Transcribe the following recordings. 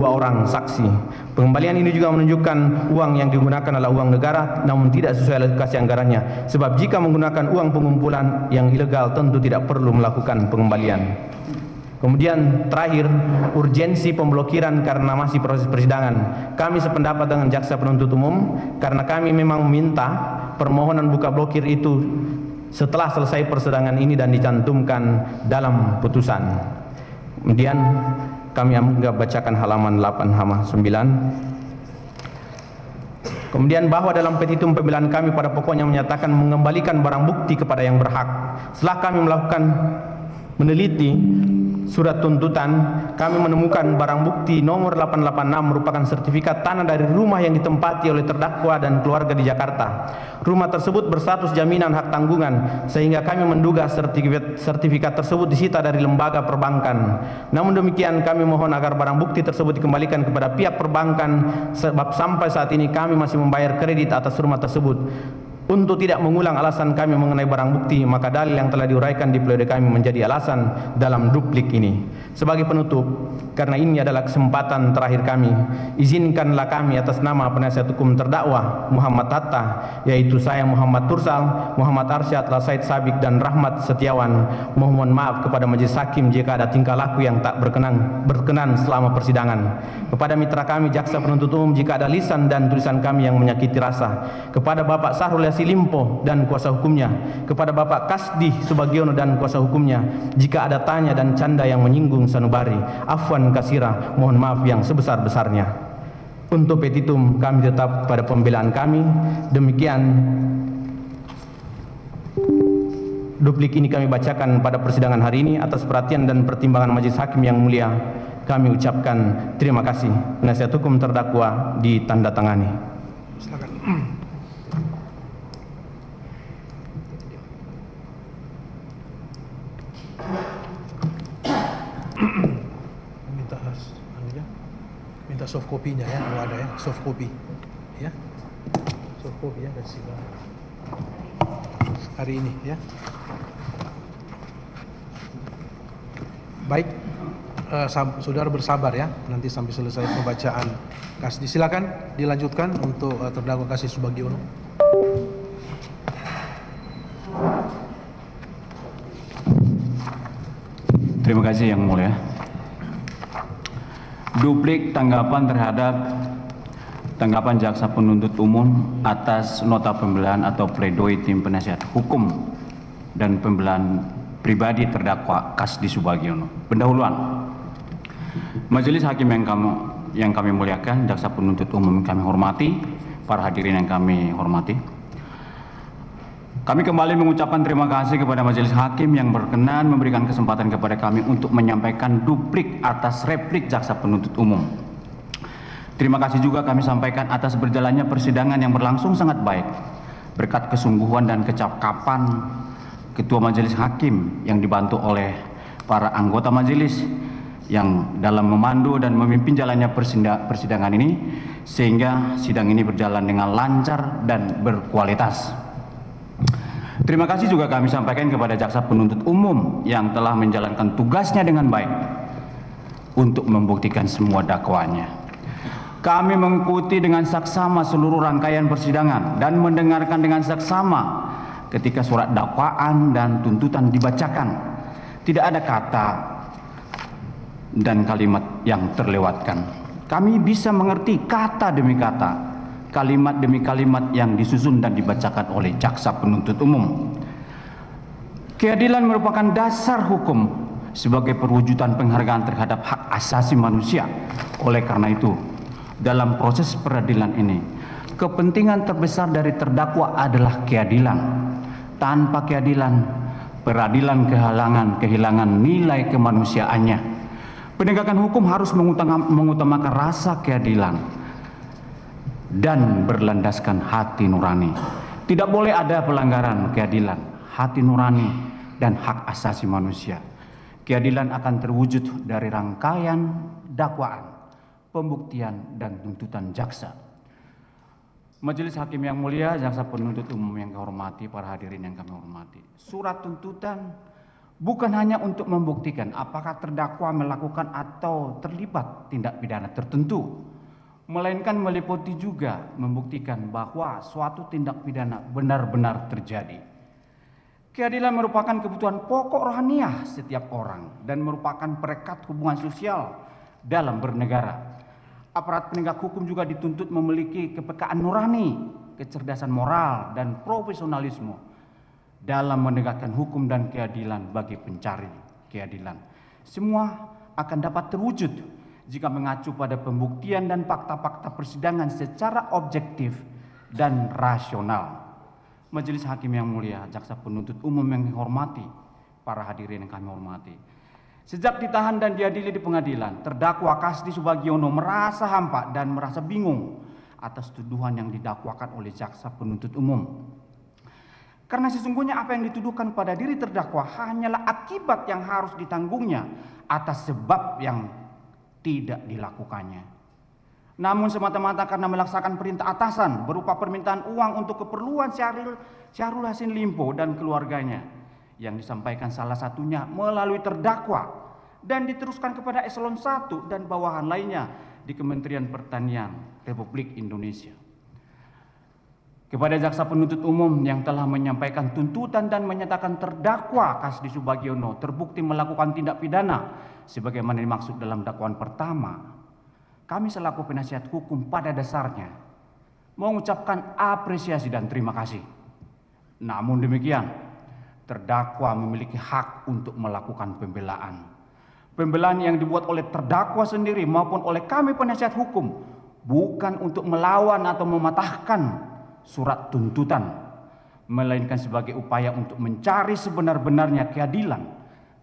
2 orang saksi. Pengembalian ini juga menunjukkan uang yang digunakan adalah uang negara namun tidak sesuai alokasi anggarannya. Sebab jika menggunakan uang pengumpulan yang ilegal tentu tidak perlu melakukan pengembalian. Kemudian terakhir, urgensi pemblokiran karena masih proses persidangan. Kami sependapat dengan jaksa penuntut umum karena kami memang meminta permohonan buka blokir itu setelah selesai persidangan ini dan dicantumkan dalam putusan. Kemudian kami bacakan halaman 8 halaman 9. Kemudian bahwa dalam petitum pembelaan kami pada pokoknya menyatakan mengembalikan barang bukti kepada yang berhak. Setelah kami melakukan meneliti surat tuntutan, kami menemukan barang bukti nomor 886 merupakan sertifikat tanah dari rumah yang ditempati oleh terdakwa dan keluarga di Jakarta. Rumah tersebut berstatus jaminan hak tanggungan, sehingga kami menduga sertifikat tersebut disita dari lembaga perbankan. Namun demikian, kami mohon agar barang bukti tersebut dikembalikan kepada pihak perbankan, sebab sampai saat ini kami masih membayar kredit atas rumah tersebut. Untuk tidak mengulang alasan kami mengenai barang bukti, maka dalil yang telah diuraikan di pledoi kami menjadi alasan dalam duplik ini. Sebagai penutup, karena ini adalah kesempatan terakhir kami, izinkanlah kami atas nama penasihat hukum terdakwa Muhammad Hatta, yaitu saya Muhammad Tursal, Muhammad Arsyad, Said Sabik, dan Rahmat Setiawan, mohon maaf kepada majelis hakim jika ada tingkah laku yang tak berkenan selama persidangan. Kepada mitra kami jaksa penuntut umum jika ada lisan dan tulisan kami yang menyakiti rasa. Kepada Bapak Sahrul Yassin Limpo dan kuasa hukumnya, kepada Bapak Kasdi Subagiono dan kuasa hukumnya, jika ada tanya dan canda yang menyinggung sanubari, afwan kasira, mohon maaf yang sebesar-besarnya. Untuk petitum kami tetap pada pembelaan kami. Demikian duplik ini kami bacakan pada persidangan hari ini. Atas perhatian dan pertimbangan majelis hakim yang mulia, kami ucapkan terima kasih. Penasihat hukum terdakwa ditandatangani. Silakan. Minta soft copy-nya ya, kalau ada ya, soft copy ya, soft copy ya dari sidang hari ini ya. Baik, saudara bersabar ya, nanti sampai selesai pembacaan Kasdi. Silakan dilanjutkan untuk terdakwa Kasdi Subagiono. Terima kasih Yang Mulia. Duplik tanggapan terhadap tanggapan jaksa penuntut umum atas nota pembelaan atau pledoi tim penasihat hukum dan pembelaan pribadi terdakwa Kasdi Subagiono. Pendahuluan. Majelis hakim yang kami muliakan, jaksa penuntut umum yang kami hormati, para hadirin yang kami hormati. Kami kembali mengucapkan terima kasih kepada majelis hakim yang berkenan memberikan kesempatan kepada kami untuk menyampaikan duplik atas replik jaksa penuntut umum. Terima kasih juga kami sampaikan atas berjalannya persidangan yang berlangsung sangat baik berkat kesungguhan dan kecakapan ketua majelis hakim yang dibantu oleh para anggota majelis yang dalam memandu dan memimpin jalannya persidangan ini, sehingga sidang ini berjalan dengan lancar dan berkualitas. Terima kasih juga kami sampaikan kepada jaksa penuntut umum yang telah menjalankan tugasnya dengan baik untuk membuktikan semua dakwaannya. Kami mengikuti dengan saksama seluruh rangkaian persidangan dan mendengarkan dengan saksama ketika surat dakwaan dan tuntutan dibacakan. Tidak ada kata dan kalimat yang terlewatkan. Kami bisa mengerti kata demi kata, kalimat demi kalimat yang disusun dan dibacakan oleh jaksa penuntut umum. Keadilan merupakan dasar hukum sebagai perwujudan penghargaan terhadap hak asasi manusia. Oleh karena itu, dalam proses peradilan ini, kepentingan terbesar dari terdakwa adalah keadilan. Tanpa keadilan, peradilan kehilangan nilai kemanusiaannya. Penegakan hukum harus mengutamakan rasa keadilan dan berlandaskan hati nurani. Tidak boleh ada pelanggaran keadilan, hati nurani, dan hak asasi manusia. Keadilan akan terwujud dari rangkaian dakwaan, pembuktian, dan tuntutan jaksa. Majelis hakim yang mulia, jaksa penuntut umum yang kami hormati, para hadirin yang kami hormati. Surat tuntutan bukan hanya untuk membuktikan apakah terdakwa melakukan atau terlibat tindak pidana tertentu, melainkan meliputi juga membuktikan bahwa suatu tindak pidana benar-benar terjadi. Keadilan merupakan kebutuhan pokok rohaniah setiap orang dan merupakan perekat hubungan sosial dalam bernegara. Aparat penegak hukum juga dituntut memiliki kepekaan nurani, kecerdasan moral, dan profesionalisme dalam menegakkan hukum dan keadilan bagi pencari keadilan. Semua akan dapat terwujud jika mengacu pada pembuktian dan fakta-fakta persidangan secara objektif dan rasional. Majelis Hakim yang mulia, jaksa penuntut umum yang hormati, para hadirin yang kami hormati. Sejak ditahan dan diadili di pengadilan, terdakwa Kasdi Subagiono merasa hampa dan merasa bingung atas tuduhan yang didakwakan oleh jaksa penuntut umum. Karena sesungguhnya apa yang dituduhkan pada diri terdakwa hanyalah akibat yang harus ditanggungnya atas sebab yang tidak dilakukannya. Namun semata-mata karena melaksanakan perintah atasan berupa permintaan uang untuk keperluan Syahrul Yassin Limpo dan keluarganya yang disampaikan salah satunya melalui terdakwa dan diteruskan kepada eselon 1 dan bawahan lainnya di Kementerian Pertanian Republik Indonesia. Kepada jaksa penuntut umum yang telah menyampaikan tuntutan dan menyatakan terdakwa Kasdi Subagiono terbukti melakukan tindak pidana sebagaimana dimaksud dalam dakwaan pertama, kami selaku penasihat hukum pada dasarnya mengucapkan apresiasi dan terima kasih. Namun demikian, terdakwa memiliki hak untuk melakukan pembelaan. Pembelaan yang dibuat oleh terdakwa sendiri maupun oleh kami penasihat hukum bukan untuk melawan atau mematahkan surat tuntutan, melainkan sebagai upaya untuk mencari sebenar-benarnya keadilan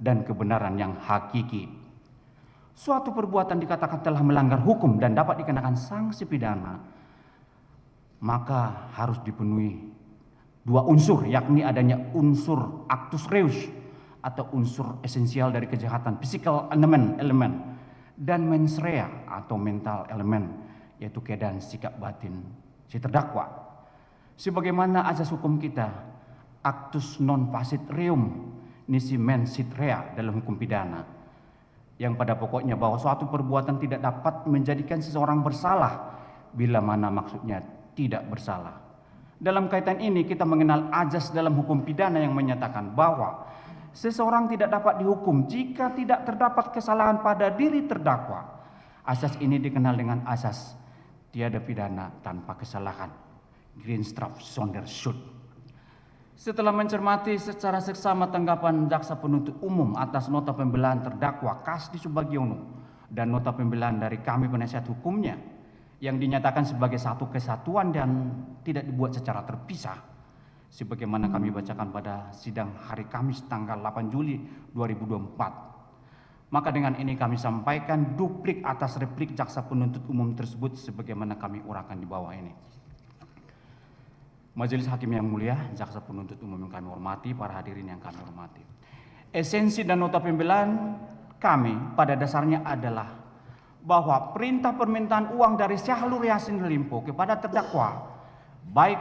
dan kebenaran yang hakiki. Suatu perbuatan dikatakan telah melanggar hukum dan dapat dikenakan sanksi pidana, maka harus dipenuhi dua unsur, yakni adanya unsur actus reus atau unsur esensial dari kejahatan, physical elemen, dan mens rea atau mental elemen, yaitu keadaan sikap batin si terdakwa. Sebagaimana azas hukum kita, actus non facit reum nisi mens sit rea dalam hukum pidana, yang pada pokoknya bahwa suatu perbuatan tidak dapat menjadikan seseorang bersalah bila mana maksudnya tidak bersalah. Dalam kaitan ini kita mengenal azas dalam hukum pidana yang menyatakan bahwa seseorang tidak dapat dihukum jika tidak terdapat kesalahan pada diri terdakwa. Asas ini dikenal dengan asas tiada pidana tanpa kesalahan, Greenstraf Sonderschuld. Setelah mencermati secara seksama tanggapan jaksa penuntut umum atas nota pembelaan terdakwa Kasdi Subagiono dan nota pembelaan dari kami penasihat hukumnya yang dinyatakan sebagai satu kesatuan dan tidak dibuat secara terpisah, sebagaimana kami bacakan pada sidang hari Kamis tanggal 8 Juli 2024. Maka dengan ini kami sampaikan duplik atas replik jaksa penuntut umum tersebut sebagaimana kami uraikan di bawah ini. Majelis Hakim yang mulia, jaksa penuntut umum yang kami hormati, para hadirin yang kami hormati. Esensi dan nota pembelaan kami pada dasarnya adalah bahwa perintah permintaan uang dari Syahrul Yassin Limpo kepada terdakwa baik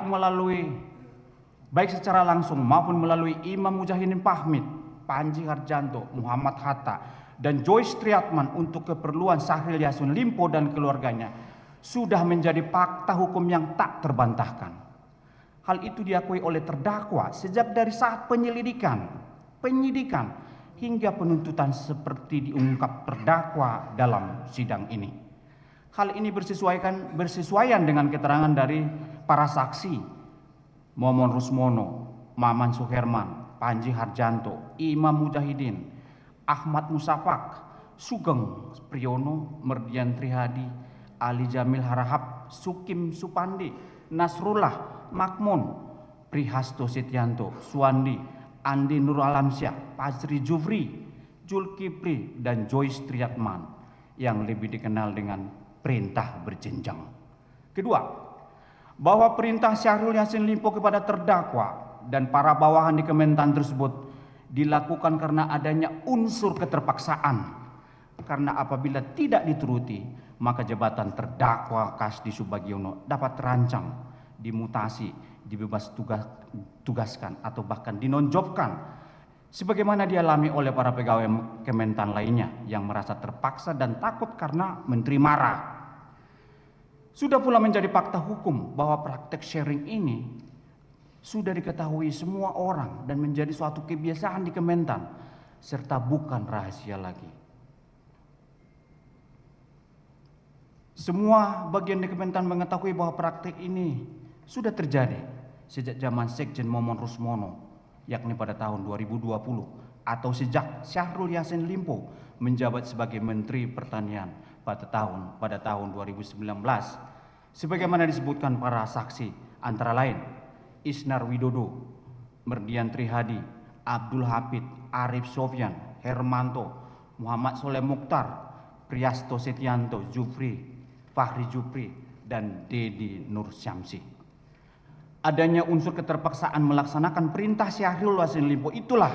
secara langsung maupun melalui Imam Mujahidin Fahmi, Panji Harjanto, Muhammad Hatta, dan Joyce Triatman untuk keperluan Syahrul Yassin Limpo dan keluarganya sudah menjadi fakta hukum yang tak terbantahkan. Hal itu diakui oleh terdakwa sejak dari saat penyidikan hingga penuntutan seperti diungkap terdakwa dalam sidang ini. Hal ini bersesuaian dengan keterangan dari para saksi Momon Rusmono, Maman Suherman, Panji Harjanto, Imam Mujahidin, Ahmad Musafak, Sugeng Priyono, Merdian Trihadi, Ali Jamil Harahap, Sukim Supandi, Nasrullah Makmun, Prihasto Setianto, Suwandi, Andi Nur Alamsyah, Fajri Jufri, Julkipli, dan Joyce Triatman yang lebih dikenal dengan perintah berjenjang. Kedua, bahwa perintah Syahrul Yassin Limpo kepada terdakwa dan para bawahan di Kementan tersebut dilakukan karena adanya unsur keterpaksaan. Karena apabila tidak dituruti, maka jabatan terdakwa Kasdi Subagiono dapat terancam, dimutasi, dibebas tugaskan atau bahkan dinonjobkan sebagaimana dialami oleh para pegawai Kementan lainnya yang merasa terpaksa dan takut karena menteri marah. Sudah pula menjadi fakta hukum bahwa praktek sharing ini sudah diketahui semua orang dan menjadi suatu kebiasaan di Kementan serta bukan rahasia lagi. Semua bagian di Kementan mengetahui bahwa praktek ini sudah terjadi sejak zaman Sekjen Momon Rusmono, yakni pada tahun 2020, atau sejak Syahrul Yassin Limpo menjabat sebagai Menteri Pertanian pada tahun 2019. Sebagaimana disebutkan para saksi antara lain Isnar Widodo, Merdian Trihadi, Abdul Hafid, Arif Sofyan, Hermanto, Muhammad Soleh Mukhtar, Priasto Setianto, Jufri, Fahri Jufri, dan Dedi Nur Syamsi. Adanya unsur keterpaksaan melaksanakan perintah Syahrul Yassin Limpo itulah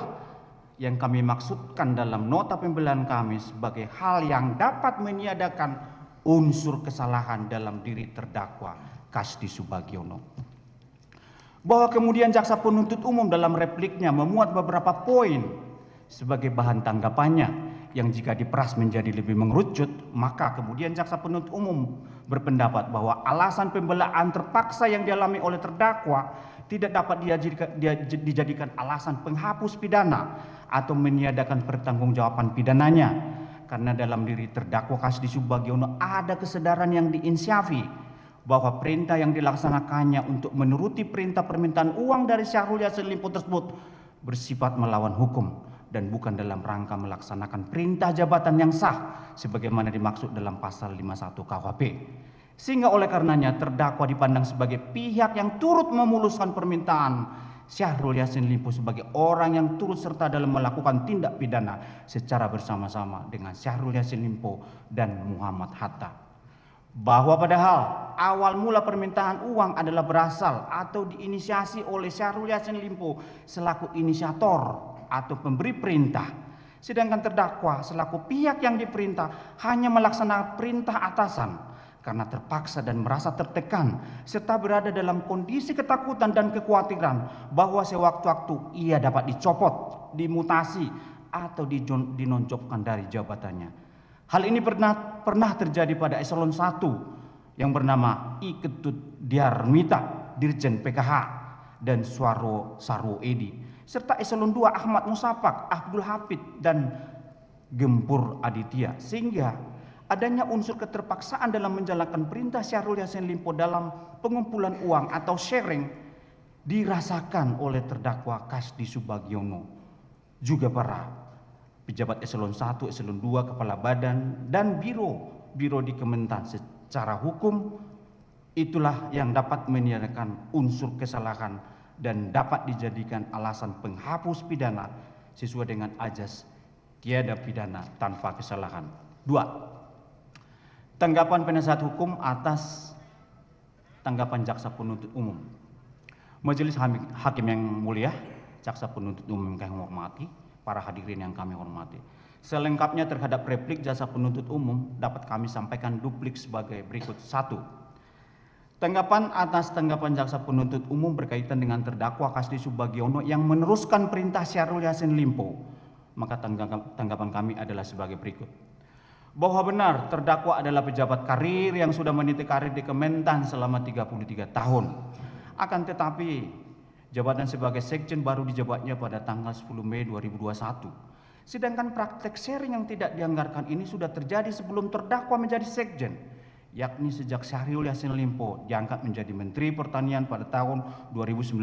yang kami maksudkan dalam nota pembelaan kami sebagai hal yang dapat meniadakan unsur kesalahan dalam diri terdakwa Kasdi Subagiono. Bahwa kemudian jaksa penuntut umum dalam repliknya memuat beberapa poin sebagai bahan tanggapannya yang jika diperas menjadi lebih mengerucut, maka kemudian jaksa penuntut umum berpendapat bahwa alasan pembelaan terpaksa yang dialami oleh terdakwa tidak dapat dijadikan alasan penghapus pidana atau meniadakan pertanggungjawaban pidananya, karena dalam diri terdakwa Kasdi Subagiono ada kesadaran yang diinsyafi bahwa perintah yang dilaksanakannya untuk menuruti perintah permintaan uang dari Syahrul Yassin Limpo tersebut bersifat melawan hukum dan bukan dalam rangka melaksanakan perintah jabatan yang sah sebagaimana dimaksud dalam pasal 51 KUHP. Sehingga oleh karenanya terdakwa dipandang sebagai pihak yang turut memuluskan permintaan Syahrul Yassin Limpo sebagai orang yang turut serta dalam melakukan tindak pidana secara bersama-sama dengan Syahrul Yassin Limpo dan Muhammad Hatta. Bahwa padahal awal mula permintaan uang adalah berasal atau diinisiasi oleh Syahrul Yassin Limpo selaku inisiator atau pemberi perintah, sedangkan terdakwa selaku pihak yang diperintah hanya melaksanakan perintah atasan karena terpaksa dan merasa tertekan serta berada dalam kondisi ketakutan dan kekhawatiran bahwa sewaktu-waktu ia dapat dicopot, dimutasi atau dinonjopkan dari jabatannya. Hal ini pernah terjadi pada eselon 1 yang bernama I Ketut Diarmita, Dirjen PKH, dan Suaro Sarwo Edi, serta eselon 2 Ahmad Musapak, Abdul Hafid, dan Gempur Aditya, sehingga adanya unsur keterpaksaan dalam menjalankan perintah Syahrul Yassin Limpo dalam pengumpulan uang atau sharing dirasakan oleh terdakwa Kasdi Subagiono, juga para pejabat eselon 1, eselon 2, kepala badan, dan biro di Kementan. Secara hukum itulah yang dapat meniadakan unsur kesalahan dan dapat dijadikan alasan penghapus pidana sesuai dengan ajas tiada pidana tanpa kesalahan. 2. Tanggapan penasihat hukum atas tanggapan jaksa penuntut umum. Majelis hakim yang mulia, jaksa penuntut umum yang kami hormati, para hadirin yang kami hormati, selengkapnya terhadap replik jaksa penuntut umum dapat kami sampaikan duplik sebagai berikut. 1. Tanggapan atas tanggapan jaksa penuntut umum berkaitan dengan terdakwa Kasdi Subagiono yang meneruskan perintah Syahrul Yassin Limpo, maka tanggapan kami adalah sebagai berikut. Bahwa benar terdakwa adalah pejabat karir yang sudah meniti karir di Kementan selama 33 tahun. Akan tetapi jabatan sebagai sekjen baru dijabatnya pada tanggal 10 Mei 2021. Sedangkan praktek sharing yang tidak dianggarkan ini sudah terjadi sebelum terdakwa menjadi sekjen, yakni sejak Syahrul Yassin Limpo diangkat menjadi Menteri Pertanian pada tahun 2019.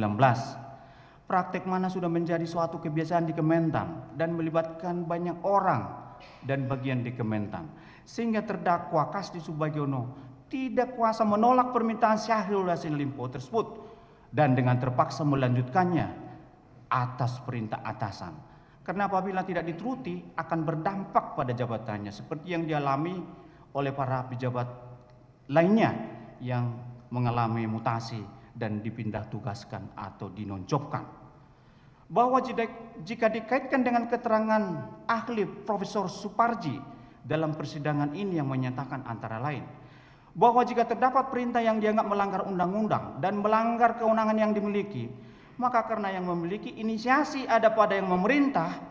Praktek mana sudah menjadi suatu kebiasaan di Kementan dan melibatkan banyak orang dan bagian di Kementan, sehingga terdakwa Kasdi Subagiono tidak kuasa menolak permintaan Syahrul Yassin Limpo tersebut dan dengan terpaksa melanjutkannya atas perintah atasan. Karena apabila tidak dituruti akan berdampak pada jabatannya seperti yang dialami oleh para pejabat lainnya yang mengalami mutasi dan dipindah tugaskan atau dinonjopkan. Bahwa jika dikaitkan dengan keterangan ahli Profesor Suparji dalam persidangan ini yang menyatakan antara lain bahwa jika terdapat perintah yang dianggap melanggar undang-undang dan melanggar kewenangan yang dimiliki, Maka karena yang memiliki inisiasi ada pada yang memerintah,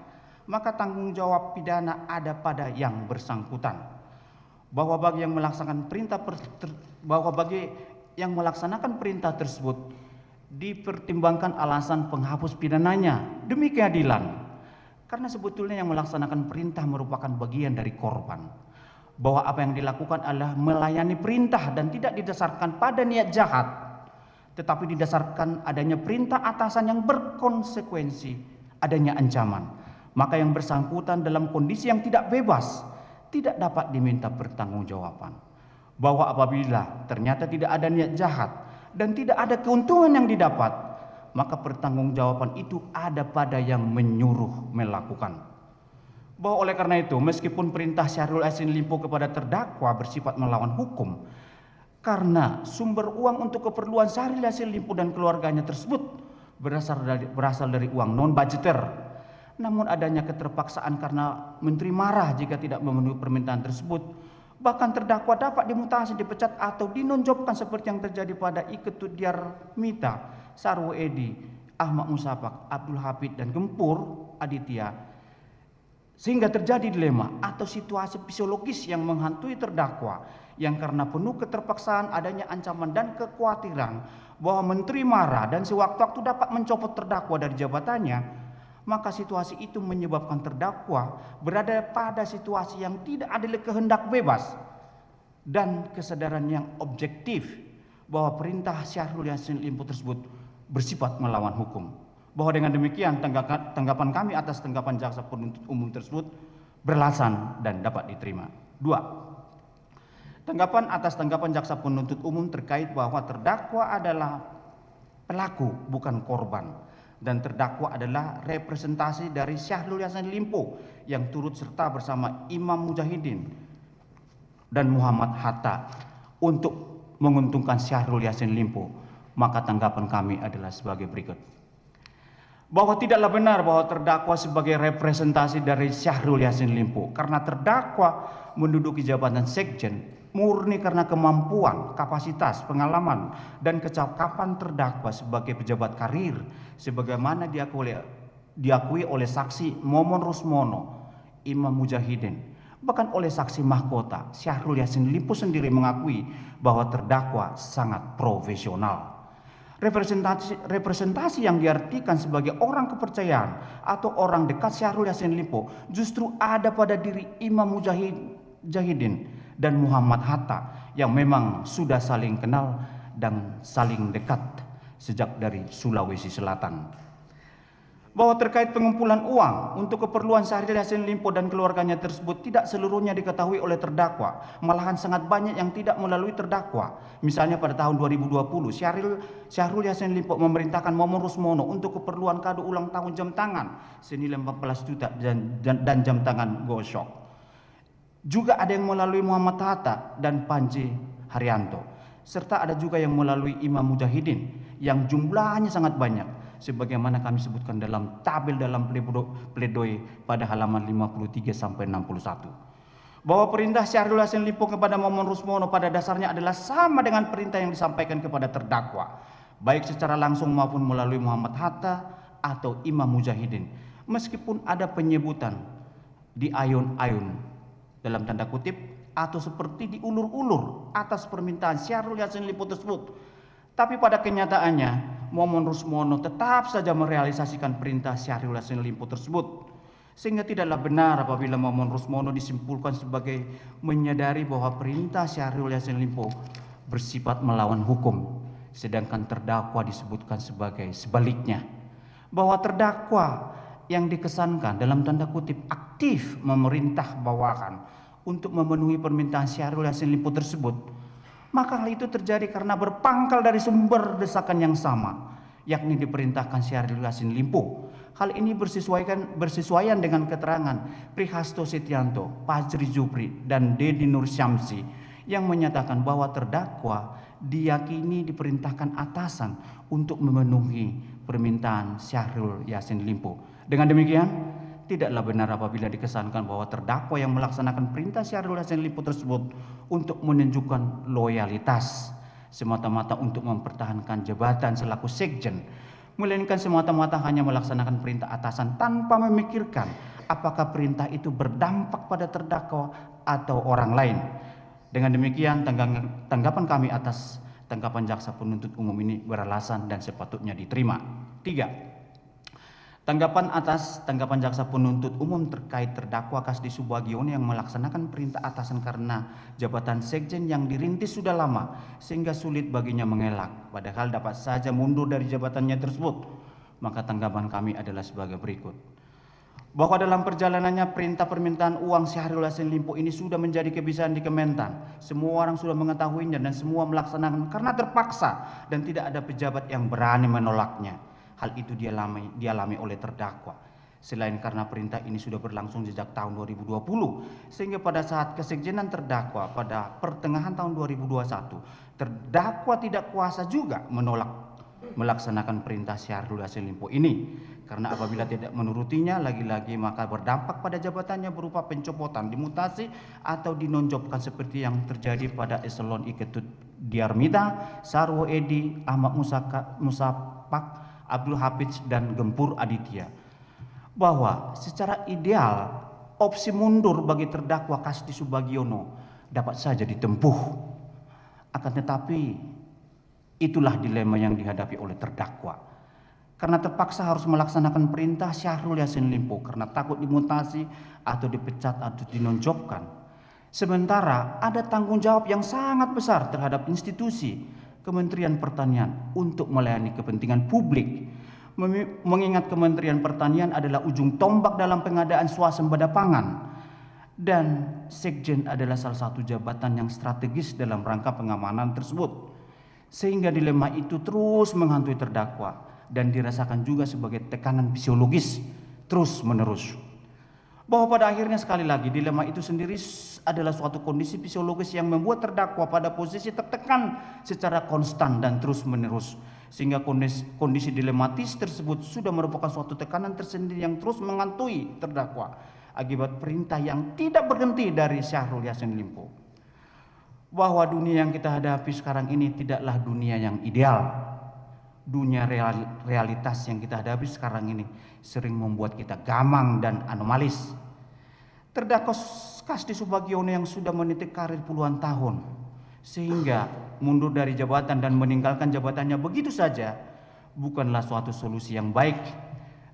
maka tanggung jawab pidana ada pada yang bersangkutan. Bahwa bagi yang melaksanakan perintah tersebut dipertimbangkan alasan penghapus pidananya demi keadilan. Karena sebetulnya yang melaksanakan perintah merupakan bagian dari korban. Bahwa apa yang dilakukan adalah melayani perintah dan tidak didasarkan pada niat jahat, tetapi didasarkan adanya perintah atasan yang berkonsekuensi adanya ancaman. Maka yang bersangkutan dalam kondisi yang tidak bebas tidak dapat diminta pertanggungjawaban. Bahwa apabila ternyata tidak ada niat jahat dan tidak ada keuntungan yang didapat, maka pertanggungjawaban itu ada pada yang menyuruh melakukan. Bahwa oleh karena itu, meskipun perintah Syahrul Yassin Limpo kepada terdakwa bersifat melawan hukum, karena sumber uang untuk keperluan Syahrul Yassin Limpo dan keluarganya tersebut berasal dari uang non-budgeter, namun adanya keterpaksaan karena menteri marah jika tidak memenuhi permintaan tersebut, bahkan terdakwa dapat dimutasi, dipecat atau dinonjobkan seperti yang terjadi pada Iketut Diar Mita, Sarwo Edi, Ahmad Musapak, Abdul Habib dan Gempur Aditya, sehingga terjadi dilema atau situasi psikologis yang menghantui terdakwa yang karena penuh keterpaksaan adanya ancaman dan kekhawatiran bahwa menteri marah dan sewaktu-waktu dapat mencopot terdakwa dari jabatannya, maka situasi itu menyebabkan terdakwa berada pada situasi yang tidak ada kehendak bebas dan kesadaran yang objektif bahwa perintah Syahrul Yassin Limpo tersebut bersifat melawan hukum. Bahwa dengan demikian tanggapan kami atas tanggapan jaksa penuntut umum tersebut beralasan dan dapat diterima. 2. Tanggapan atas tanggapan jaksa penuntut umum terkait bahwa terdakwa adalah pelaku bukan korban dan terdakwa adalah representasi dari Syahrul Yassin Limpo yang turut serta bersama Imam Mujahidin dan Muhammad Hatta untuk menguntungkan Syahrul Yassin Limpo, maka tanggapan kami adalah sebagai berikut. Bahwa tidaklah benar bahwa terdakwa sebagai representasi dari Syahrul Yassin Limpo karena terdakwa menduduki jabatan sekjen murni karena kemampuan, kapasitas, pengalaman dan kecakapan terdakwa sebagai pejabat karir sebagaimana diakui oleh saksi Momon Rusmono, Imam Mujahidin, bahkan oleh saksi mahkota Syahrul Yassin Limpo sendiri mengakui bahwa terdakwa sangat profesional. Representasi yang diartikan sebagai orang kepercayaan atau orang dekat Syahrul Yassin Limpo justru ada pada diri Imam Mujahidin dan Muhammad Hatta yang memang sudah saling kenal dan saling dekat sejak dari Sulawesi Selatan. Bahwa terkait pengumpulan uang untuk keperluan Syahrul Yassin Limpo dan keluarganya tersebut tidak seluruhnya diketahui oleh terdakwa, malahan sangat banyak yang tidak melalui terdakwa. Misalnya pada tahun 2020 Syahrul Yassin Limpo memerintahkan Momon Rusmono untuk keperluan kado ulang tahun jam tangan senilai 14 juta dan jam tangan Go-Shop. Juga ada yang melalui Muhammad Hatta dan Panji Haryanto, serta ada juga yang melalui Imam Mujahidin yang jumlahnya sangat banyak sebagaimana kami sebutkan dalam tabel dalam pledoi pada halaman 53 sampai 61. Bahwa perintah Syahrul Yassin Limpo kepada Momon Rusmono pada dasarnya adalah sama dengan perintah yang disampaikan kepada terdakwa, baik secara langsung maupun melalui Muhammad Hatta atau Imam Mujahidin, meskipun ada penyebutan di ayun-ayun dalam tanda kutip atau seperti diulur-ulur atas permintaan Syahrul Yassin Limpo tersebut. Tapi pada kenyataannya Momon Rusmono tetap saja merealisasikan perintah Syahrul Yassin Limpo tersebut, sehingga tidaklah benar apabila Momon Rusmono disimpulkan sebagai menyadari bahwa perintah Syahrul Yassin Limpo bersifat melawan hukum, sedangkan terdakwa disebutkan sebagai sebaliknya, bahwa terdakwa yang dikesankan dalam tanda kutip aktif memerintah bawahan untuk memenuhi permintaan Syahrul Yassin Limpo tersebut. Maka hal itu terjadi karena berpangkal dari sumber desakan yang sama, yakni diperintahkan Syahrul Yassin Limpo. Hal ini bersesuaian dengan keterangan Prihasto Setianto, Fajri Jupri, dan Dedi Nur Syamsi yang menyatakan bahwa terdakwa diyakini diperintahkan atasan untuk memenuhi permintaan Syahrul Yassin Limpo. Dengan demikian, tidaklah benar apabila dikesankan bahwa terdakwa yang melaksanakan perintah Syahrul Yassin Limpo tersebut untuk menunjukkan loyalitas semata-mata untuk mempertahankan jabatan selaku sekjen, melainkan semata-mata hanya melaksanakan perintah atasan tanpa memikirkan apakah perintah itu berdampak pada terdakwa atau orang lain. Dengan demikian, tanggapan kami atas tanggapan jaksa penuntut umum ini beralasan dan sepatutnya diterima. 3. Tanggapan atas tanggapan jaksa penuntut umum terkait terdakwa Kasdi Subagiono yang melaksanakan perintah atasan karena jabatan sekjen yang dirintis sudah lama sehingga sulit baginya mengelak, padahal dapat saja mundur dari jabatannya tersebut. Maka tanggapan kami adalah sebagai berikut. Bahwa dalam perjalanannya perintah permintaan uang Syahrul Yassin Limpo ini sudah menjadi kebiasaan di Kementan. Semua orang sudah mengetahuinya dan semua melaksanakan karena terpaksa dan tidak ada pejabat yang berani menolaknya. Hal itu dialami oleh terdakwa. Selain karena perintah ini sudah berlangsung sejak tahun 2020, sehingga pada saat kesekjenan terdakwa pada pertengahan tahun 2021, terdakwa tidak kuasa juga menolak melaksanakan perintah Syahrul Yassin Limpo ini. Karena apabila tidak menurutinya, lagi-lagi maka berdampak pada jabatannya berupa pencopotan, dimutasi, atau dinonjobkan seperti yang terjadi pada Eselon I Ketut Diarmida, Sarwo Edi, Ahmad Musapak, Abdul Hafiz, dan Gempur Aditya. Bahwa secara ideal opsi mundur bagi terdakwa Kasdi Subagiono dapat saja ditempuh. Akan tetapi itulah dilema yang dihadapi oleh terdakwa. Karena terpaksa harus melaksanakan perintah Syahrul Yassin Limpo karena takut dimutasi atau dipecat atau dinonjobkan. Sementara ada tanggung jawab yang sangat besar terhadap institusi Kementerian Pertanian untuk melayani kepentingan publik. Mengingat Kementerian Pertanian adalah ujung tombak dalam pengadaan swasembada pangan. Dan Sekjen adalah salah satu jabatan yang strategis dalam rangka pengamanan tersebut. Sehingga dilema itu terus menghantui terdakwa dan dirasakan juga sebagai tekanan fisiologis terus menerus. Bahwa pada akhirnya sekali lagi dilema itu sendiri adalah suatu kondisi fisiologis yang membuat terdakwa pada posisi tertekan secara konstan dan terus menerus. Sehingga kondisi dilematis tersebut sudah merupakan suatu tekanan tersendiri yang terus menghantui terdakwa akibat perintah yang tidak berhenti dari Syahrul Yassin Limpo. Bahwa dunia yang kita hadapi sekarang ini tidaklah dunia yang ideal. Dunia realitas yang kita hadapi sekarang ini sering membuat kita gamang dan anomalis. Terdakwa Kasdi Subagiono yang sudah menitik karir puluhan tahun sehingga mundur dari jabatan dan meninggalkan jabatannya begitu saja bukanlah suatu solusi yang baik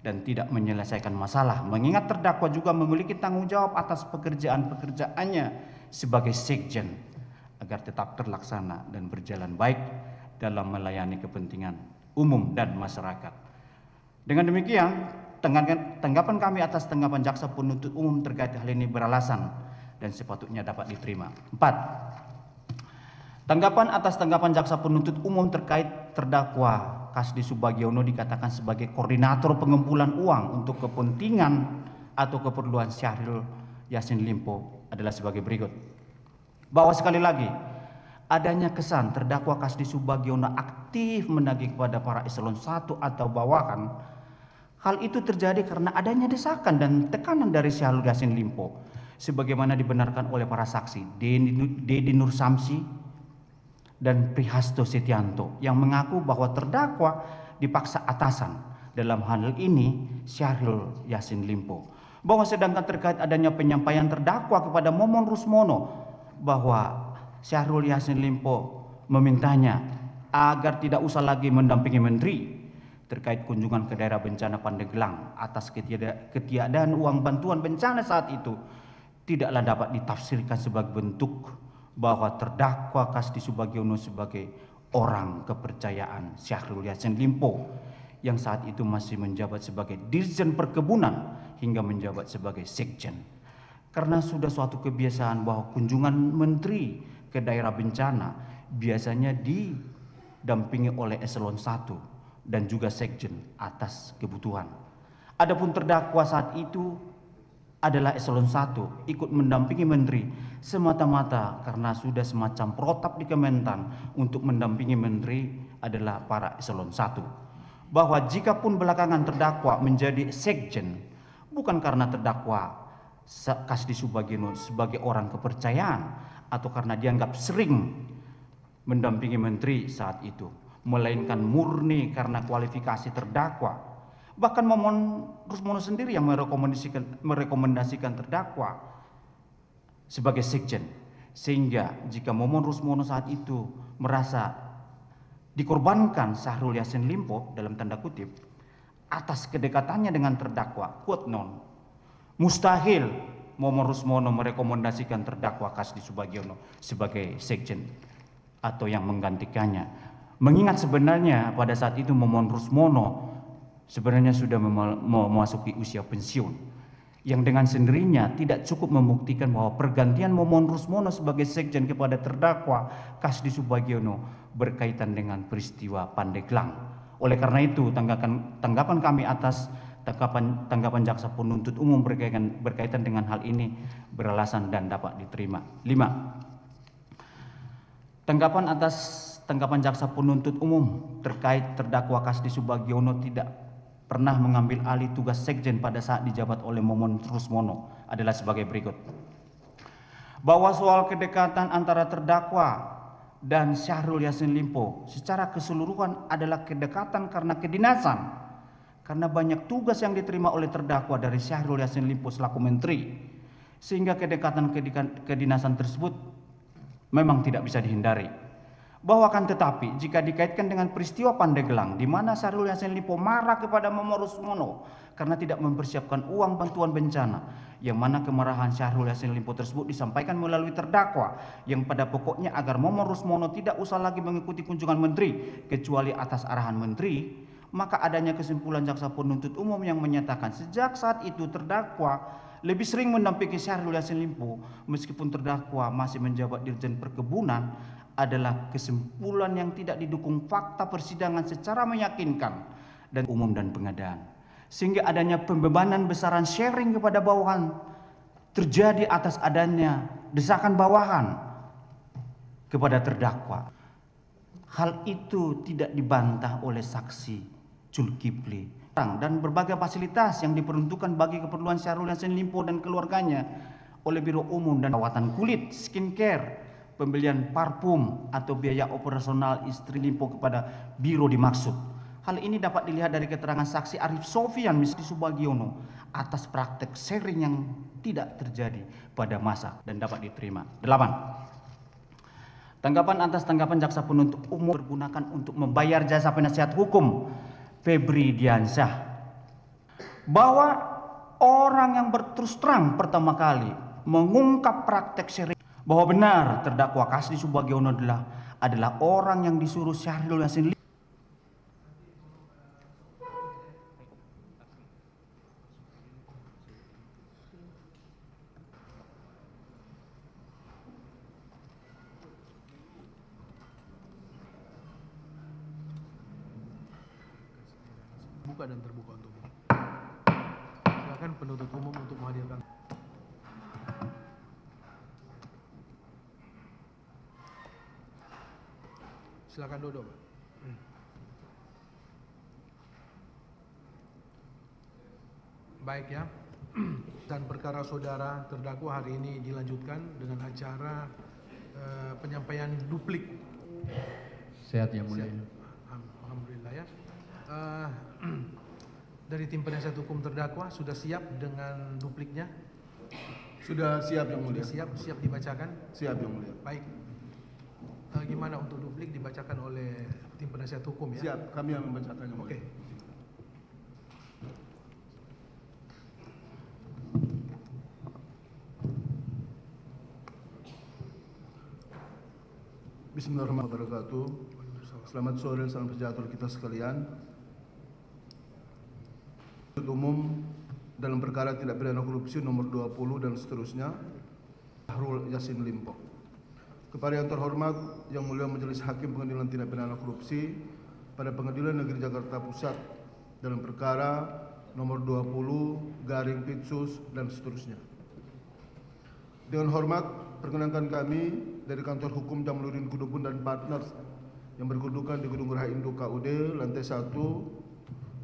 dan tidak menyelesaikan masalah, mengingat terdakwa juga memiliki tanggung jawab atas pekerjaannya sebagai sekjen agar tetap terlaksana dan berjalan baik dalam melayani kepentingan umum dan masyarakat. Dengan demikian, tanggapan kami atas tanggapan jaksa penuntut umum terkait hal ini beralasan dan sepatutnya dapat diterima. 4. Tanggapan atas tanggapan jaksa penuntut umum terkait terdakwa Kasdi Subagiono dikatakan sebagai koordinator pengumpulan uang untuk kepentingan atau keperluan Syahrul Yassin Limpo adalah sebagai berikut. Bahwa sekali lagi adanya kesan terdakwa Kasdi Subagiono aktif menagih kepada para eselon 1 atau bawahan. Hal itu terjadi karena adanya desakan dan tekanan dari Syahrul Yassin Limpo sebagaimana dibenarkan oleh para saksi Dedi Nur Samsi dan Prihasto Setianto yang mengaku bahwa terdakwa dipaksa atasan, dalam hal ini Syahrul Yassin Limpo. Bahwa sedangkan terkait adanya penyampaian terdakwa kepada Momon Rusmono bahwa Syahrul Yassin Limpo memintanya agar tidak usah lagi mendampingi menteri terkait kunjungan ke daerah bencana Pandeglang atas ketiadaan uang bantuan bencana saat itu, tidaklah dapat ditafsirkan sebagai bentuk bahwa terdakwa Kasdi Subagiono sebagai orang kepercayaan Syahrul Yassin Limpo yang saat itu masih menjabat sebagai Dirjen Perkebunan hingga menjabat sebagai sekjen. Karena sudah suatu kebiasaan bahwa kunjungan menteri ke daerah bencana biasanya didampingi oleh eselon 1 dan juga sekjen atas kebutuhan. Adapun terdakwa saat itu adalah eselon 1 ikut mendampingi menteri semata-mata karena sudah semacam protap di Kementan untuk mendampingi menteri adalah para eselon 1. Bahwa jikapun belakangan terdakwa menjadi sekjen bukan karena terdakwa Kasdi Subagiono sebagai orang kepercayaan atau karena dianggap sering mendampingi menteri saat itu, melainkan murni karena kualifikasi terdakwa. Bahkan Momon Rusmono sendiri yang merekomendasikan terdakwa sebagai sekjen. Sehingga jika Momon Rusmono saat itu merasa dikorbankan Syahrul Yassin Limpo dalam tanda kutip atas kedekatannya dengan terdakwa, quote non, mustahil Momon Rusmono merekomendasikan terdakwa Kasdi Subagiono sebagai sekjen atau yang menggantikannya. Mengingat sebenarnya pada saat itu Momon Rusmono sebenarnya sudah memasuki usia pensiun, yang dengan sendirinya tidak cukup membuktikan bahwa pergantian Momon Rusmono sebagai sekjen kepada terdakwa Kasdi Subagiono berkaitan dengan peristiwa Pandeglang. Oleh karena itu, tanggapan kami atas tanggapan jaksa penuntut umum berkaitan dengan hal ini beralasan dan dapat diterima. 5. Tanggapan jaksa penuntut umum terkait terdakwa Kasdi Subagiono tidak pernah mengambil alih tugas sekjen pada saat dijabat oleh Momon Rusmono adalah sebagai berikut. Bahwa soal kedekatan antara terdakwa dan Syahrul Yassin Limpo secara keseluruhan adalah kedekatan karena kedinasan, karena banyak tugas yang diterima oleh terdakwa dari Syahrul Yassin Limpo selaku menteri, sehingga kedekatan kedinasan tersebut memang tidak bisa dihindari. Bahwa akan tetapi jika dikaitkan dengan peristiwa Pandeglang di mana Syahrul Yassin Limpo marah kepada Momon Rusmono karena tidak mempersiapkan uang bantuan bencana, yang mana kemarahan Syahrul Yassin Limpo tersebut disampaikan melalui terdakwa yang pada pokoknya agar Momon Rusmono tidak usah lagi mengikuti kunjungan menteri kecuali atas arahan menteri, maka adanya kesimpulan jaksa penuntut umum yang menyatakan sejak saat itu terdakwa lebih sering mendampingi Syahrul Yassin Limpo meskipun terdakwa masih menjabat Dirjen Perkebunan adalah kesimpulan yang tidak didukung fakta persidangan secara meyakinkan dan umum dan pengadaan, sehingga adanya pembebanan besaran sharing kepada bawahan terjadi atas adanya desakan bawahan kepada terdakwa. Hal itu tidak dibantah oleh saksi Zulkifli dan berbagai fasilitas yang diperuntukkan bagi keperluan Syahrul Yassin Limpo dan keluarganya oleh Biro Umum dan Perawatan Kulit, Skincare, pembelian parfum atau biaya operasional istri Limpo kepada biro dimaksud. Hal ini dapat dilihat dari keterangan saksi Arif Sofian Kasdi Subagiono atas praktek sharing yang tidak terjadi pada masa dan dapat diterima. 8. Tanggapan jaksa penuntut umum digunakan untuk membayar jasa penasihat hukum Febri Diansyah, bahwa orang yang berterus terang pertama kali mengungkap praktek sharing, bahwa benar terdakwa Kasdi Subagiono adalah orang yang disuruh Syahrul Yassin Limpo buka dan terbuka untuk umum. Silakan penuntut umum untuk menghadirkan. Silakan duduk, Pak. Baik ya. Dan perkara saudara terdakwa hari ini dilanjutkan dengan acara penyampaian duplik. Sehat yang mulia. Alhamdulillah ya. Dari tim penasihat hukum terdakwa sudah siap dengan dupliknya? Sudah siap yang mulia. Sudah siap dibacakan? Siap yang mulia. Baik. Gimana untuk duplik dibacakan oleh tim penasihat hukum ya? Siap, kami yang membacakannya. Oke. Bismillahirrahmanirrahim. Selamat sore, salam sejahtera kita sekalian. Penuntut umum dalam perkara tindak pidana korupsi nomor 20 dan seterusnya, Syahrul Yassin Limpo. Kepada yang terhormat, Yang Mulia Majelis Hakim Pengadilan Tindak Pidana Korupsi pada Pengadilan Negeri Jakarta Pusat dalam perkara nomor 20/Pitsus dan seterusnya. Dengan hormat, perkenankan kami dari Kantor Hukum Jamaluddin Kudubun dan Partners yang berkedudukan di Gedung Rahindo KUD, lantai 1,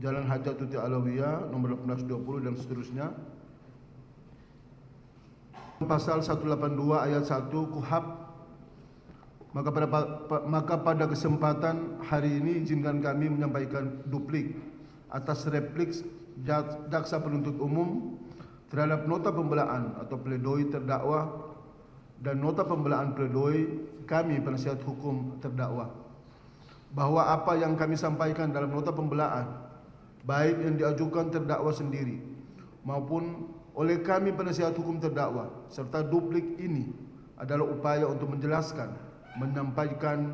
Jalan Hajat Tuti Alawiyah, nomor 1820 dan seterusnya. Pasal 182 ayat 1 KUHP Maka pada kesempatan hari ini izinkan kami menyampaikan duplik atas replik jaksa penuntut umum terhadap nota pembelaan atau pledoi terdakwa dan nota pembelaan pledoi kami penasihat hukum terdakwa, bahwa apa yang kami sampaikan dalam nota pembelaan, baik yang diajukan terdakwa sendiri maupun oleh kami penasihat hukum terdakwa serta duplik ini adalah upaya untuk menjelaskan, menyampaikan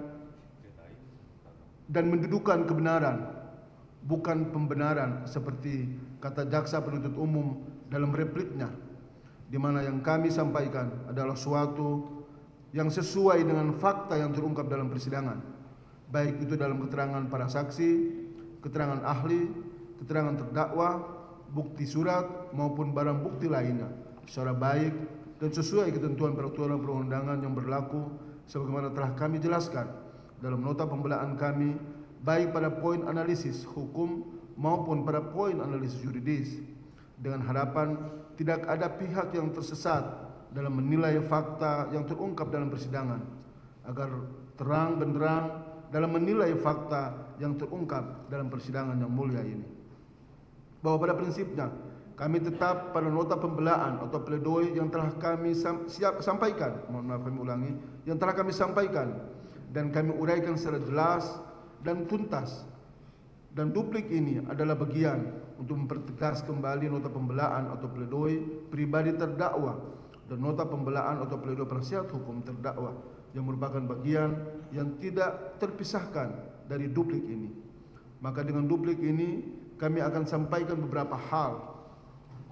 dan mendudukan kebenaran, bukan pembenaran seperti kata jaksa penuntut umum dalam repliknya, di mana yang kami sampaikan adalah suatu yang sesuai dengan fakta yang terungkap dalam persidangan, baik itu dalam keterangan para saksi, keterangan ahli, keterangan terdakwa, bukti surat maupun barang bukti lainnya secara baik dan sesuai ketentuan peraturan perundangan yang berlaku sebagaimana telah kami jelaskan dalam nota pembelaan kami, baik pada poin analisis hukum maupun pada poin analisis yuridis, dengan harapan tidak ada pihak yang tersesat dalam menilai fakta yang terungkap dalam persidangan, agar terang benderang dalam menilai fakta yang terungkap dalam persidangan yang mulia ini. Bahwa pada prinsipnya kami tetap pada nota pembelaan atau pledoi yang telah kami sampaikan, yang telah kami sampaikan dan kami uraikan secara jelas dan tuntas. Dan duplik ini adalah bagian untuk mempertegas kembali nota pembelaan atau pledoi pribadi terdakwa dan nota pembelaan atau pledoi penasihat hukum terdakwa yang merupakan bagian yang tidak terpisahkan dari duplik ini. Maka dengan duplik ini kami akan sampaikan beberapa hal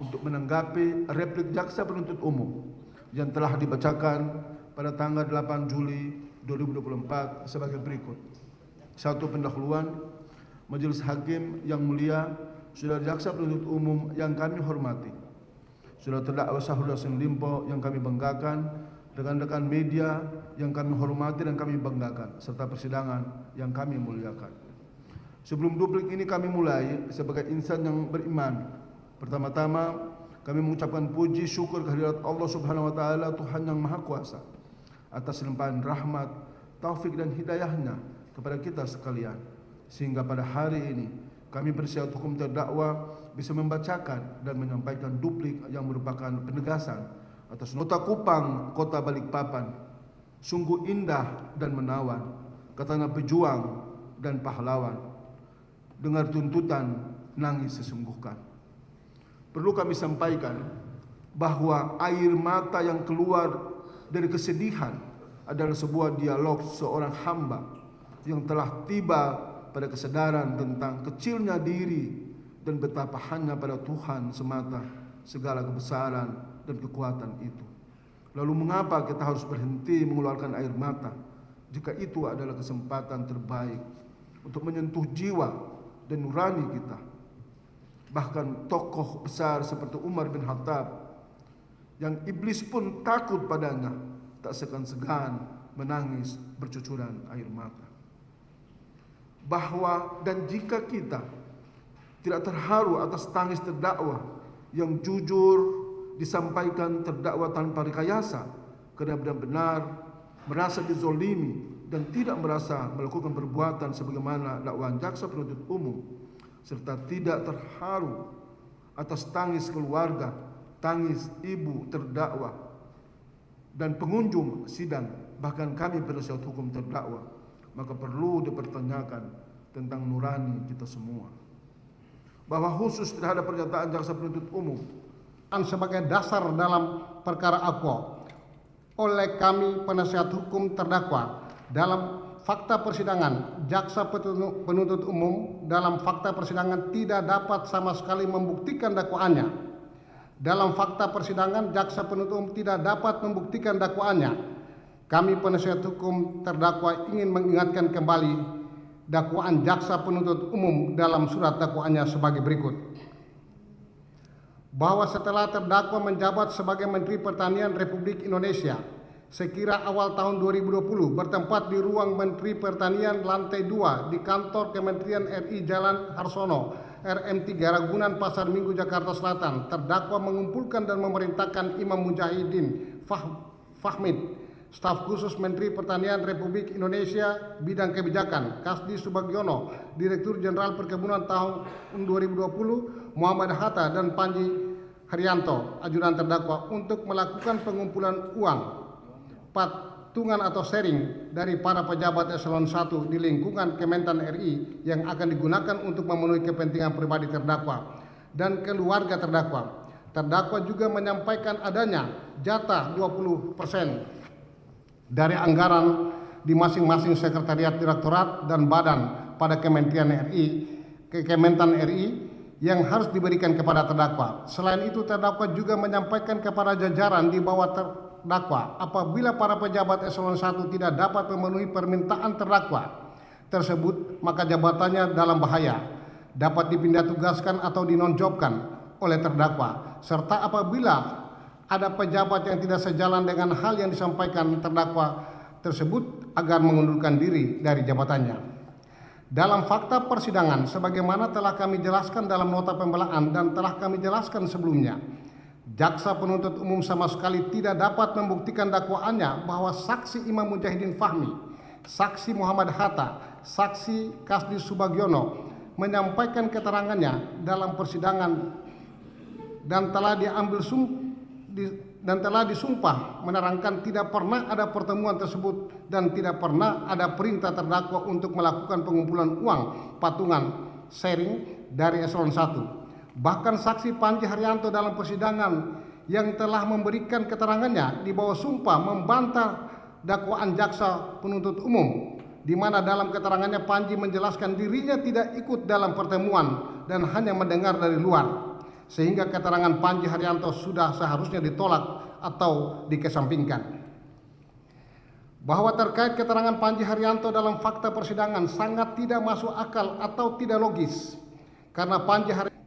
untuk menanggapi replik jaksa penuntut umum yang telah dibacakan pada tanggal 8 Juli 2024 sebagai berikut. 1. Pendahuluan. Majelis Hakim yang mulia, Saudara Jaksa Penuntut Umum yang kami hormati, Saudara terdakwa Syahrul Yassin Limpo yang kami banggakan, rekan-rekan media yang kami hormati dan kami banggakan, serta persidangan yang kami muliakan. Sebelum duplik ini kami mulai sebagai insan yang beriman, pertama-tama kami mengucapkan puji syukur kehadirat Allah Subhanahu wa taala, Tuhan yang Maha Kuasa, atas limpahan rahmat, taufik dan hidayahnya kepada kita sekalian, sehingga pada hari ini kami penasihat hukum terdakwa bisa membacakan dan menyampaikan duplik yang merupakan penegasan atas nota Kupang Kota Balikpapan, sungguh indah dan menawan, katanya pejuang dan pahlawan, dengar tuntutan nangis sesungguhkan. Perlu kami sampaikan bahwa air mata yang keluar dari kesedihan adalah sebuah dialog seorang hamba yang telah tiba pada kesadaran tentang kecilnya diri dan betapa hanya pada Tuhan semata segala kebesaran dan kekuatan itu. Lalu mengapa kita harus berhenti mengeluarkan air mata jika itu adalah kesempatan terbaik untuk menyentuh jiwa dan nurani kita? Bahkan tokoh besar seperti Umar bin Khattab yang iblis pun takut padanya tak segan-segan menangis bercucuran air mata. Bahwa dan jika kita tidak terharu atas tangis terdakwa yang jujur disampaikan terdakwa tanpa rekayasa, karena benar-benar merasa dizolimi dan tidak merasa melakukan perbuatan sebagaimana dakwaan jaksa penuntut umum, serta tidak terharu atas tangis keluarga, tangis ibu terdakwa dan pengunjung sidang, bahkan kami penasihat hukum terdakwa, maka perlu dipertanyakan tentang nurani kita semua. Bahwa khusus terhadap pernyataan jaksa penuntut umum sebagai dasar dalam perkara aquo oleh kami penasihat hukum terdakwa dalam fakta persidangan, jaksa penuntut umum dalam fakta persidangan tidak dapat sama sekali membuktikan dakwaannya. Dalam fakta persidangan, jaksa penuntut umum tidak dapat membuktikan dakwaannya. Kami penasihat hukum terdakwa ingin mengingatkan kembali dakwaan jaksa penuntut umum dalam surat dakwaannya sebagai berikut. Bahwa setelah terdakwa menjabat sebagai Menteri Pertanian Republik Indonesia sekira awal tahun 2020 bertempat di ruang Menteri Pertanian lantai 2 di kantor Kementerian RI Jalan Harsono RM3 Ragunan Pasar Minggu Jakarta Selatan, terdakwa mengumpulkan dan memerintahkan Imam Mujahidin Fahmid Staf Khusus Menteri Pertanian Republik Indonesia Bidang Kebijakan, Kasdi Subagiono, Direktur Jenderal Perkebunan tahun 2020, Muhammad Hatta dan Panji Haryanto, ajudan terdakwa, untuk melakukan pengumpulan uang patungan atau sharing dari para pejabat eselon 1 di lingkungan Kementan RI yang akan digunakan untuk memenuhi kepentingan pribadi terdakwa dan keluarga terdakwa. Terdakwa juga menyampaikan adanya jatah 20% dari anggaran di masing-masing sekretariat direktorat dan badan pada Kementerian RI, Kementan RI yang harus diberikan kepada terdakwa. Selain itu, terdakwa juga menyampaikan kepada jajaran di bawah terdakwa apabila para pejabat eselon 1 tidak dapat memenuhi permintaan terdakwa tersebut, maka jabatannya dalam bahaya, dapat dipindah tugaskan atau dinonjobkan oleh terdakwa, serta apabila ada pejabat yang tidak sejalan dengan hal yang disampaikan terdakwa tersebut agar mengundurkan diri dari jabatannya. Dalam fakta persidangan, sebagaimana telah kami jelaskan dalam nota pembelaan dan telah kami jelaskan sebelumnya, jaksa penuntut umum sama sekali tidak dapat membuktikan dakwaannya bahwa saksi Imam Mujahidin Fahmi, saksi Muhammad Hatta, saksi Kasdi Subagiono menyampaikan keterangannya dalam persidangan dan telah disumpah menerangkan tidak pernah ada pertemuan tersebut dan tidak pernah ada perintah terdakwa untuk melakukan pengumpulan uang patungan sharing dari eselon 1. Bahkan saksi Panji Haryanto dalam persidangan yang telah memberikan keterangannya di bawah sumpah membantah dakwaan jaksa penuntut umum, di mana dalam keterangannya Panji menjelaskan dirinya tidak ikut dalam pertemuan dan hanya mendengar dari luar, sehingga keterangan Panji Haryanto sudah seharusnya ditolak atau dikesampingkan. Bahwa terkait keterangan Panji Haryanto dalam fakta persidangan sangat tidak masuk akal atau tidak logis,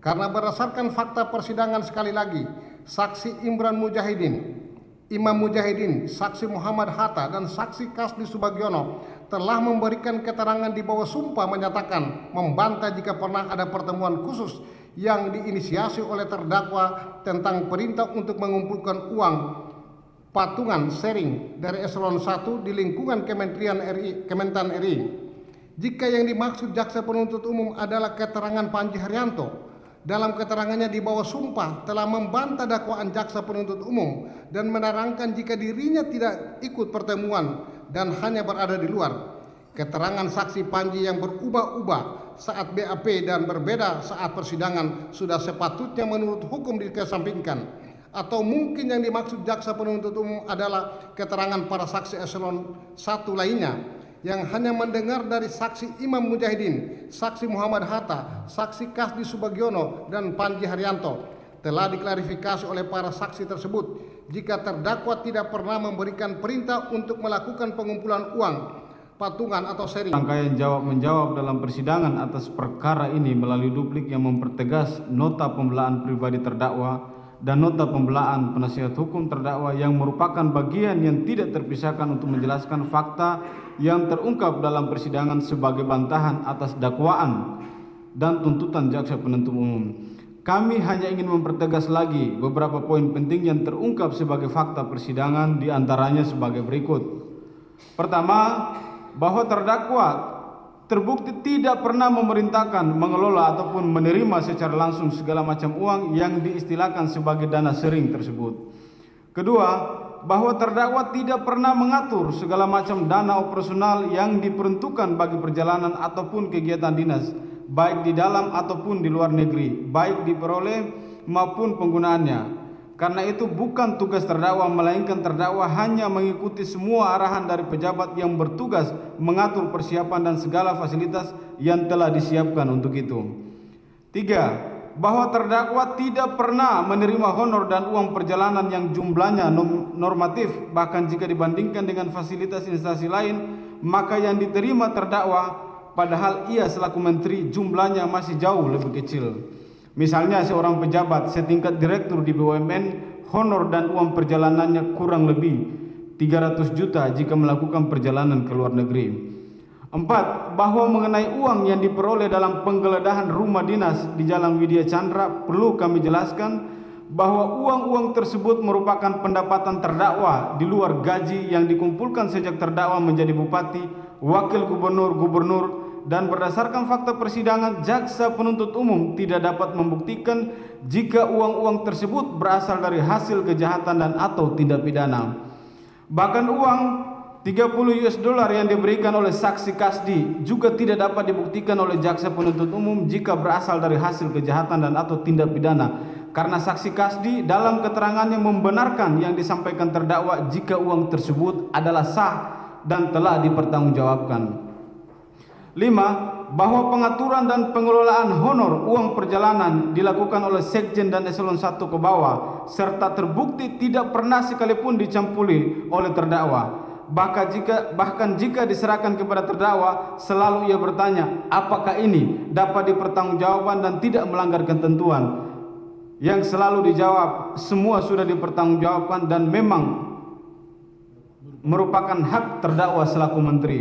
karena berdasarkan fakta persidangan, sekali lagi, saksi Imran Mujahidin, Imam Mujahidin, saksi Muhammad Hatta dan saksi Kasdi Subagiono telah memberikan keterangan di bawah sumpah menyatakan membantah jika pernah ada pertemuan khusus yang diinisiasi oleh terdakwa tentang perintah untuk mengumpulkan uang patungan sharing dari eselon 1 di lingkungan Kementan RI. Jika yang dimaksud jaksa penuntut umum adalah keterangan Panji Haryanto, dalam keterangannya di bawah sumpah telah membantah dakwaan jaksa penuntut umum dan menerangkan jika dirinya tidak ikut pertemuan dan hanya berada di luar. Keterangan saksi Panji yang berubah-ubah saat BAP dan berbeda saat persidangan sudah sepatutnya menurut hukum dikesampingkan. Atau mungkin yang dimaksud jaksa penuntut umum adalah keterangan para saksi eselon 1 lainnya yang hanya mendengar dari saksi Imam Mujahidin, saksi Muhammad Hatta, saksi Kasdi Subagiono dan Panji Haryanto. Telah diklarifikasi oleh para saksi tersebut jika terdakwa tidak pernah memberikan perintah untuk melakukan pengumpulan uang patungan atau sharing. Rangkaian jawab-menjawab dalam persidangan atas perkara ini melalui duplik yang mempertegas nota pembelaan pribadi terdakwa dan nota pembelaan penasihat hukum terdakwa yang merupakan bagian yang tidak terpisahkan untuk menjelaskan fakta yang terungkap dalam persidangan sebagai bantahan atas dakwaan dan tuntutan jaksa penuntut umum. Kami hanya ingin mempertegas lagi beberapa poin penting yang terungkap sebagai fakta persidangan, diantaranya sebagai berikut. Pertama, bahwa terdakwa terbukti tidak pernah memerintahkan, mengelola ataupun menerima secara langsung segala macam uang yang diistilahkan sebagai dana sharing tersebut. Kedua, bahwa terdakwa tidak pernah mengatur segala macam dana operasional yang diperuntukkan bagi perjalanan ataupun kegiatan dinas, baik di dalam ataupun di luar negeri, baik diperoleh maupun penggunaannya. Karena itu bukan tugas terdakwa, melainkan terdakwa hanya mengikuti semua arahan dari pejabat yang bertugas mengatur persiapan dan segala fasilitas yang telah disiapkan untuk itu. 3. Bahwa terdakwa tidak pernah menerima honor dan uang perjalanan yang jumlahnya normatif, bahkan jika dibandingkan dengan fasilitas instansi lain, maka yang diterima terdakwa padahal ia selaku menteri jumlahnya masih jauh lebih kecil. Misalnya seorang pejabat setingkat direktur di BUMN, honor dan uang perjalanannya kurang lebih 300 juta jika melakukan perjalanan ke luar negeri. 4. Bahwa mengenai uang yang diperoleh dalam penggeledahan rumah dinas di Jalan Widya Chandra, perlu kami jelaskan bahwa uang-uang tersebut merupakan pendapatan terdakwa di luar gaji yang dikumpulkan sejak terdakwa menjadi bupati, wakil gubernur, dan berdasarkan fakta persidangan, jaksa penuntut umum tidak dapat membuktikan jika uang-uang tersebut berasal dari hasil kejahatan dan atau tindak pidana. Bahkan uang $30 yang diberikan oleh saksi Kasdi juga tidak dapat dibuktikan oleh jaksa penuntut umum jika berasal dari hasil kejahatan dan atau tindak pidana, karena saksi Kasdi dalam keterangannya membenarkan yang disampaikan terdakwa jika uang tersebut adalah sah dan telah dipertanggungjawabkan. 5. Bahwa pengaturan dan pengelolaan honor uang perjalanan dilakukan oleh Sekjen dan Eselon 1 ke bawah, serta terbukti tidak pernah sekalipun dicampuri oleh terdakwa. Bahkan jika diserahkan kepada terdakwa, selalu ia bertanya, apakah ini dapat dipertanggungjawabkan dan tidak melanggar ketentuan? Yang selalu dijawab, semua sudah dipertanggungjawabkan dan memang merupakan hak terdakwa selaku menteri.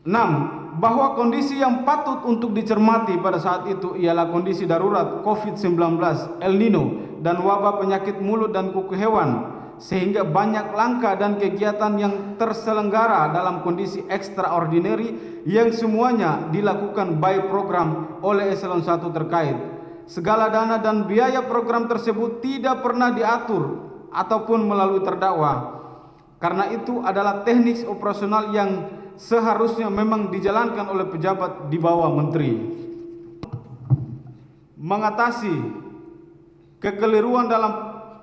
6. Bahwa kondisi yang patut untuk dicermati pada saat itu ialah kondisi darurat COVID-19, El Nino, dan wabah penyakit mulut dan kuku hewan, sehingga banyak langkah dan kegiatan yang terselenggara dalam kondisi extraordinary yang semuanya dilakukan by program oleh Eselon 1 terkait. Segala dana dan biaya program tersebut tidak pernah diatur ataupun melalui terdakwa. Karena itu adalah teknik operasional yang seharusnya memang dijalankan oleh pejabat di bawah menteri. Mengatasi kekeliruan dalam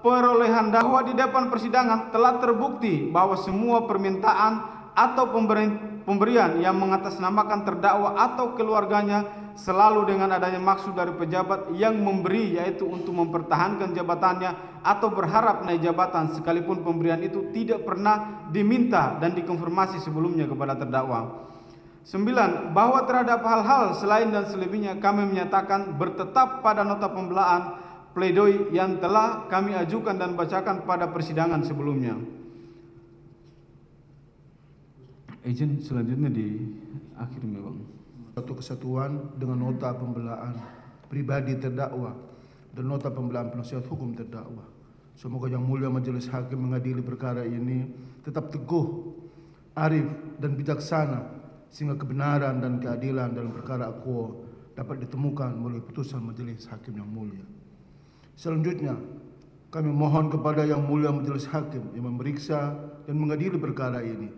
perolehan dakwa di depan persidangan, telah terbukti bahwa semua permintaan atau pemberian yang mengatasnamakan terdakwa atau keluarganya selalu dengan adanya maksud dari pejabat yang memberi, yaitu untuk mempertahankan jabatannya atau berharap naik jabatan, sekalipun pemberian itu tidak pernah diminta dan dikonfirmasi sebelumnya kepada terdakwa. 9. Bahwa terhadap hal-hal selain dan selebihnya kami menyatakan bertetap pada nota pembelaan pledoi yang telah kami ajukan dan bacakan pada persidangan sebelumnya. Izin selanjutnya di akhir Bang. Satu kesatuan dengan nota pembelaan pribadi terdakwa dan nota pembelaan penasihat hukum terdakwa. Semoga Yang Mulia Majelis Hakim mengadili perkara ini tetap teguh, arif dan bijaksana, sehingga kebenaran dan keadilan dalam perkara akuo dapat ditemukan melalui putusan Majelis Hakim yang mulia. Selanjutnya, kami mohon kepada Yang Mulia Majelis Hakim yang memeriksa dan mengadili perkara ini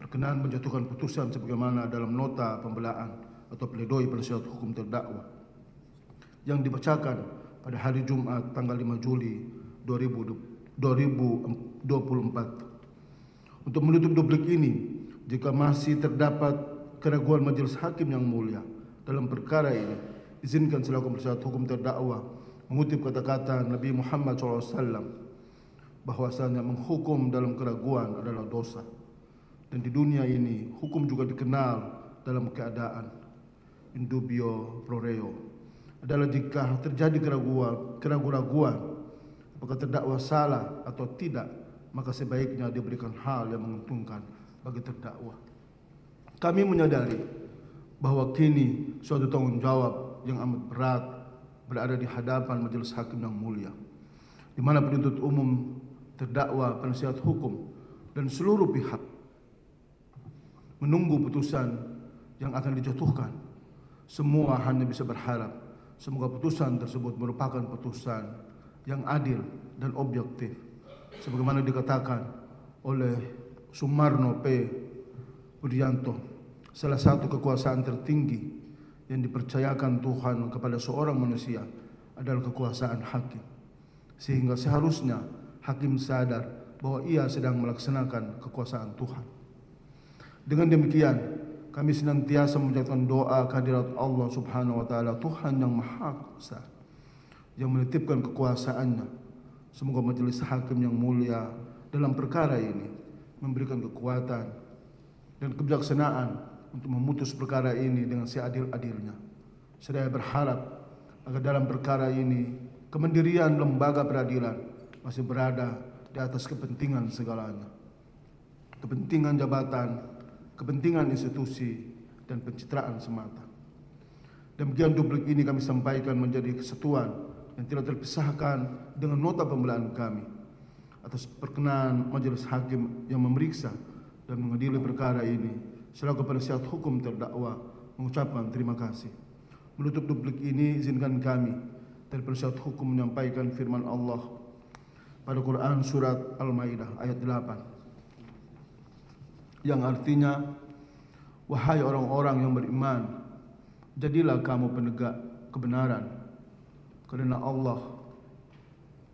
berkenan menjatuhkan putusan sebagaimana dalam nota pembelaan atau pledoi penasihat hukum terdakwa yang dibacakan pada hari Jumat tanggal 5 Juli 2024. Untuk menutup duplik ini, jika masih terdapat keraguan Majelis Hakim yang mulia dalam perkara ini, izinkan selaku penasihat hukum terdakwa mengutip kata-kata Nabi Muhammad SAW bahwasanya menghukum dalam keraguan adalah dosa. Dan di dunia ini hukum juga dikenal dalam keadaan in dubio pro reo, adalah jika terjadi keraguan apakah terdakwa salah atau tidak, maka sebaiknya diberikan hal yang menguntungkan bagi terdakwa. Kami menyadari bahwa kini suatu tanggung jawab yang amat berat berada di hadapan Majelis Hakim yang mulia, di mana penuntut umum, terdakwa, penasihat hukum, dan seluruh pihak menunggu putusan yang akan dijatuhkan. Semua hanya bisa berharap semoga putusan tersebut merupakan putusan yang adil dan objektif, sebagaimana dikatakan oleh Sumarno P. Budianto, salah satu kekuasaan tertinggi yang dipercayakan Tuhan kepada seorang manusia adalah kekuasaan hakim. Sehingga seharusnya hakim sadar bahwa ia sedang melaksanakan kekuasaan Tuhan. Dengan demikian, kami senantiasa menjadikan doa kehadirat Allah Subhanahu wa taala, Tuhan yang Maha Kuasa, yang menitipkan kekuasaannya. Semoga Majelis Hakim yang mulia dalam perkara ini memberikan kekuatan dan kebijaksanaan untuk memutus perkara ini dengan seadil-adilnya. Saya berharap agar dalam perkara ini kemandirian lembaga peradilan masih berada di atas kepentingan segalanya. Kepentingan jabatan, kepentingan institusi, dan pencitraan semata. Demikian duplik ini kami sampaikan menjadi kesatuan yang tidak terpisahkan dengan nota pembelaan kami. Atas perkenan majelis hakim yang memeriksa dan mengadili perkara ini, selaku penasihat hukum terdakwa mengucapkan terima kasih. Menutup duplik ini, izinkan kami dari penasihat hukum menyampaikan firman Allah pada Quran surat Al-Maidah ayat 8 yang artinya, wahai orang-orang yang beriman, jadilah kamu penegak kebenaran karena Allah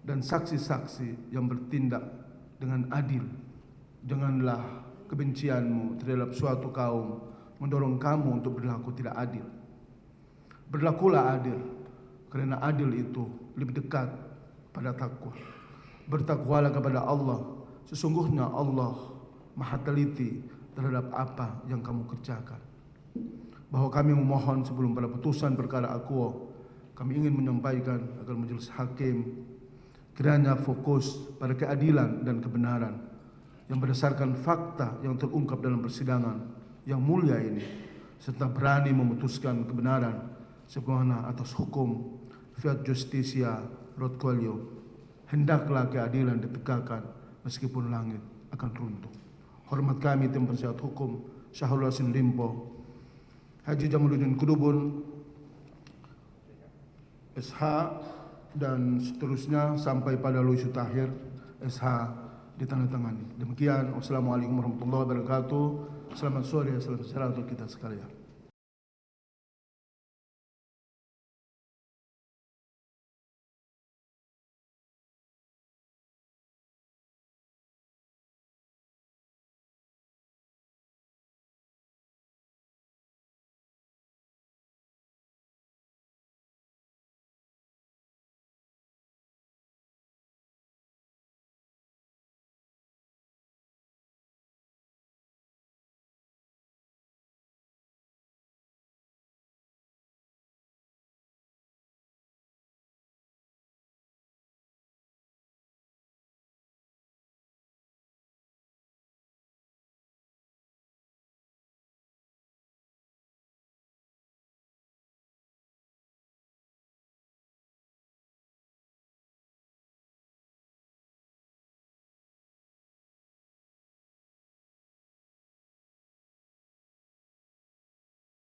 dan saksi-saksi yang bertindak dengan adil. Janganlah kebencianmu terhadap suatu kaum mendorong kamu untuk berlaku tidak adil. Berlakulah adil, karena adil itu lebih dekat pada takwa. Bertakwalah kepada Allah, sesungguhnya Allah Maha teliti terhadap apa yang kamu kerjakan. Bahwa kami memohon sebelum pada putusan perkara akuo, kami ingin menyampaikan agar majelis hakim kiranya fokus pada keadilan dan kebenaran yang berdasarkan fakta yang terungkap dalam persidangan yang mulia ini, serta berani memutuskan kebenaran sebagaimana atas hukum Fiat Justitia Rod Qualio. Hendaklah keadilan ditegakkan meskipun langit akan runtuh. Hormat kami tim penasihat hukum Syahrul Yassin Limpo, Haji Jamaluddin Kudubun, SH, dan seterusnya sampai pada Luisu Tahir, SH, ditandatangani. Demikian, wassalamualaikum warahmatullahi wabarakatuh. Selamat sore, salam sejahtera untuk kita sekalian.